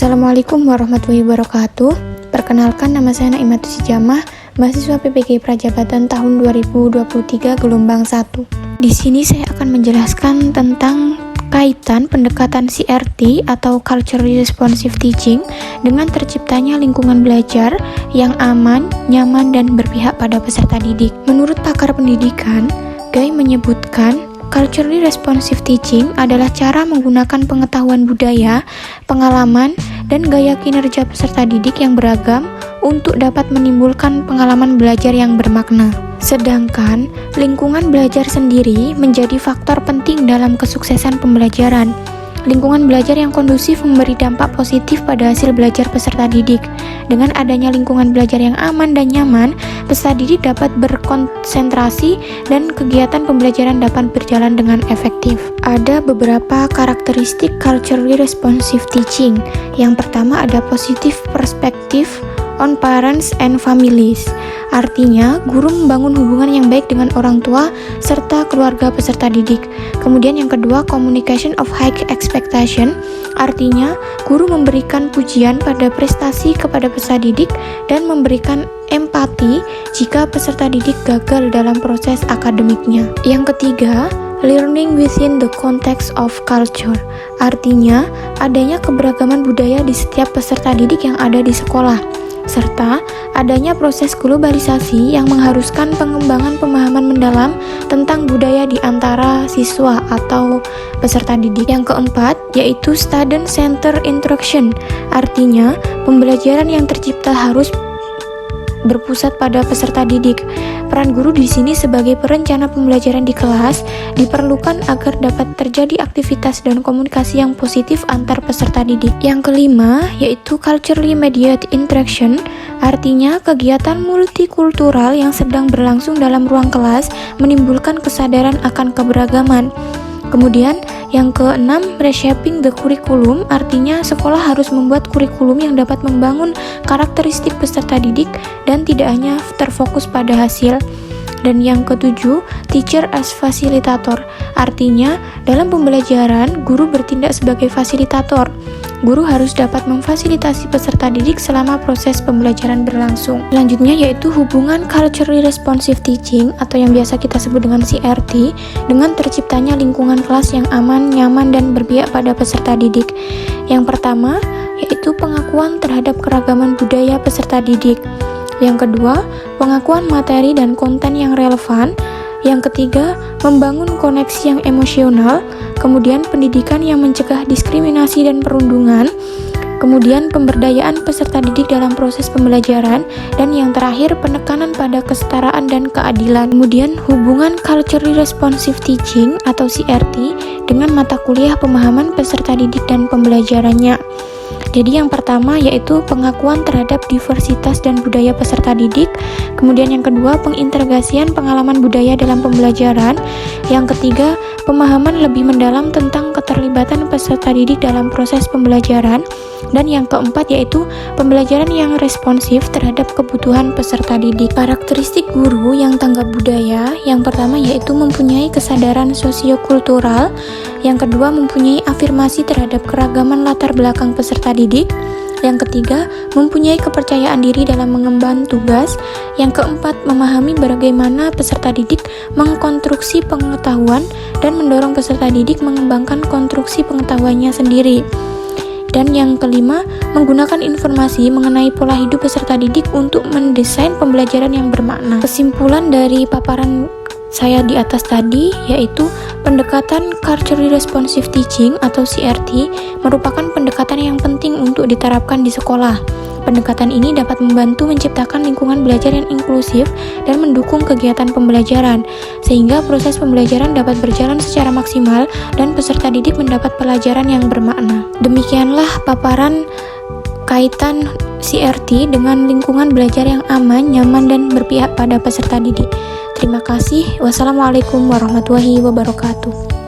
Assalamualaikum warahmatullahi wabarakatuh. Perkenalkan, nama saya Naimatus Hijamah, mahasiswa PPG Prajabatan tahun 2023 gelombang 1. Di sini saya akan menjelaskan tentang kaitan pendekatan CRT atau Culturally Responsive Teaching dengan terciptanya lingkungan belajar yang aman, nyaman, dan berpihak pada peserta didik. Menurut pakar pendidikan, Guy menyebutkan Culturally Responsive Teaching adalah cara menggunakan pengetahuan budaya, pengalaman, dan gaya kinerja peserta didik yang beragam untuk dapat menimbulkan pengalaman belajar yang bermakna. Sedangkan lingkungan belajar sendiri menjadi faktor penting dalam kesuksesan pembelajaran. Lingkungan belajar yang kondusif memberi dampak positif pada hasil belajar peserta didik. Dengan adanya lingkungan belajar yang aman dan nyaman, peserta didik dapat berkonsentrasi dan kegiatan pembelajaran dapat berjalan dengan efektif. Ada beberapa karakteristik culturally responsive teaching. Yang pertama ada positive perspective on parents and families. Artinya, guru membangun hubungan yang baik dengan orang tua serta keluarga peserta didik. Kemudian yang kedua, communication of high expectation. Artinya, guru memberikan pujian pada prestasi kepada peserta didik dan memberikan empati jika peserta didik gagal dalam proses akademiknya. Yang ketiga, learning within the context of culture. Artinya, adanya keberagaman budaya di setiap peserta didik yang ada di sekolah, serta adanya proses globalisasi yang mengharuskan pengembangan pemahaman mendalam tentang budaya di antara siswa atau peserta didik. Yang keempat, yaitu student-centered interaction. Artinya, pembelajaran yang tercipta harus berpusat pada peserta didik. Peran guru di sini sebagai perencana pembelajaran di kelas diperlukan agar dapat terjadi aktivitas dan komunikasi yang positif antar peserta didik. Yang kelima, yaitu culturally mediated interaction. Artinya, kegiatan multikultural yang sedang berlangsung dalam ruang kelas menimbulkan kesadaran akan keberagaman. Kemudian yang keenam, reshaping the curriculum. Artinya sekolah harus membuat kurikulum yang dapat membangun karakteristik peserta didik dan tidak hanya terfokus pada hasil. Dan yang ketujuh, teacher as facilitator. Artinya dalam pembelajaran guru bertindak sebagai fasilitator. Guru harus dapat memfasilitasi peserta didik selama proses pembelajaran berlangsung. Selanjutnya yaitu hubungan culturally responsive teaching atau yang biasa kita sebut dengan CRT dengan terciptanya lingkungan kelas yang aman, nyaman, dan berpihak pada peserta didik. Yang pertama yaitu pengakuan terhadap keragaman budaya peserta didik. Yang kedua, pengakuan materi dan konten yang relevan. Yang ketiga, membangun koneksi yang emosional. Kemudian pendidikan yang mencegah diskriminasi dan perundungan. Kemudian pemberdayaan peserta didik dalam proses pembelajaran. Dan yang terakhir, penekanan pada kesetaraan dan keadilan. Kemudian hubungan culturally responsive teaching atau CRT dengan mata kuliah pemahaman peserta didik dan pembelajarannya. Jadi yang pertama yaitu pengakuan terhadap diversitas dan budaya peserta didik. Kemudian yang kedua, pengintegrasian pengalaman budaya dalam pembelajaran. Yang ketiga, pemahaman lebih mendalam tentang keterlibatan peserta didik dalam proses pembelajaran. Dan yang keempat yaitu pembelajaran yang responsif terhadap kebutuhan peserta didik. Karakteristik guru yang tanggap budaya, yang pertama yaitu mempunyai kesadaran sosiokultural. Yang kedua, mempunyai afirmasi terhadap keragaman latar belakang peserta didik. Yang ketiga, mempunyai kepercayaan diri dalam mengemban tugas. Yang keempat, memahami bagaimana peserta didik mengkonstruksi pengetahuan dan mendorong peserta didik mengembangkan konstruksi pengetahuannya sendiri. Dan yang kelima, menggunakan informasi mengenai pola hidup peserta didik untuk mendesain pembelajaran yang bermakna. Kesimpulan dari paparan saya di atas tadi yaitu pendekatan culturally responsive teaching atau CRT merupakan pendekatan yang penting untuk diterapkan di sekolah. Pendekatan ini dapat membantu menciptakan lingkungan belajar yang inklusif dan mendukung kegiatan pembelajaran, sehingga proses pembelajaran dapat berjalan secara maksimal dan peserta didik mendapat pelajaran yang bermakna. Demikianlah paparan kaitan CRT dengan lingkungan belajar yang aman, nyaman, dan berpihak pada peserta didik. Terima kasih. Wassalamualaikum warahmatullahi wabarakatuh.